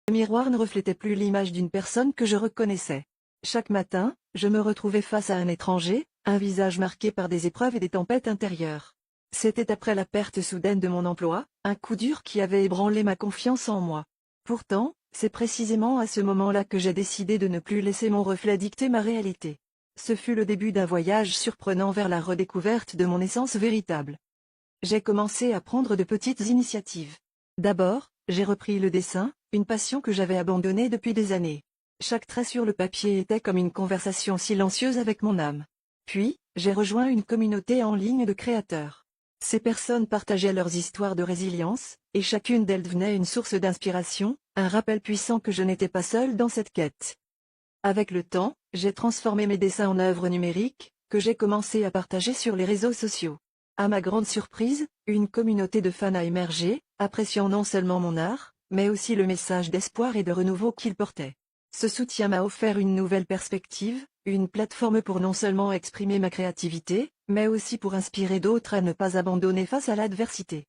Le miroir ne reflétait plus l'image d'une personne que je reconnaissais. Chaque matin, je me retrouvais face à un étranger, un visage marqué par des épreuves et des tempêtes intérieures. C'était après la perte soudaine de mon emploi, un coup dur qui avait ébranlé ma confiance en moi. Pourtant, c'est précisément à ce moment-là que j'ai décidé de ne plus laisser mon reflet dicter ma réalité. Ce fut le début d'un voyage surprenant vers la redécouverte de mon essence véritable. J'ai commencé à prendre de petites initiatives. D'abord, j'ai repris le dessin, une passion que j'avais abandonnée depuis des années. Chaque trait sur le papier était comme une conversation silencieuse avec mon âme. Puis, j'ai rejoint une communauté en ligne de créateurs. Ces personnes partageaient leurs histoires de résilience, et chacune d'elles devenait une source d'inspiration, un rappel puissant que je n'étais pas seul dans cette quête. Avec le temps, j'ai transformé mes dessins en œuvres numériques, que j'ai commencé à partager sur les réseaux sociaux. À ma grande surprise, une communauté de fans a émergé, appréciant non seulement mon art, mais aussi le message d'espoir et de renouveau qu'il portait. Ce soutien m'a offert une nouvelle perspective, une plateforme pour non seulement exprimer ma créativité, mais aussi pour inspirer d'autres à ne pas abandonner face à l'adversité.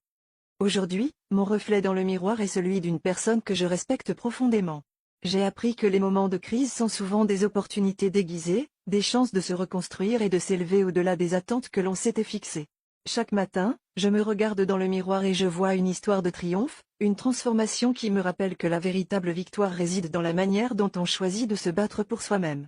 Aujourd'hui, mon reflet dans le miroir est celui d'une personne que je respecte profondément. J'ai appris que les moments de crise sont souvent des opportunités déguisées, des chances de se reconstruire et de s'élever au-delà des attentes que l'on s'était fixées. Chaque matin, je me regarde dans le miroir et je vois une histoire de triomphe, une transformation qui me rappelle que la véritable victoire réside dans la manière dont on choisit de se battre pour soi-même.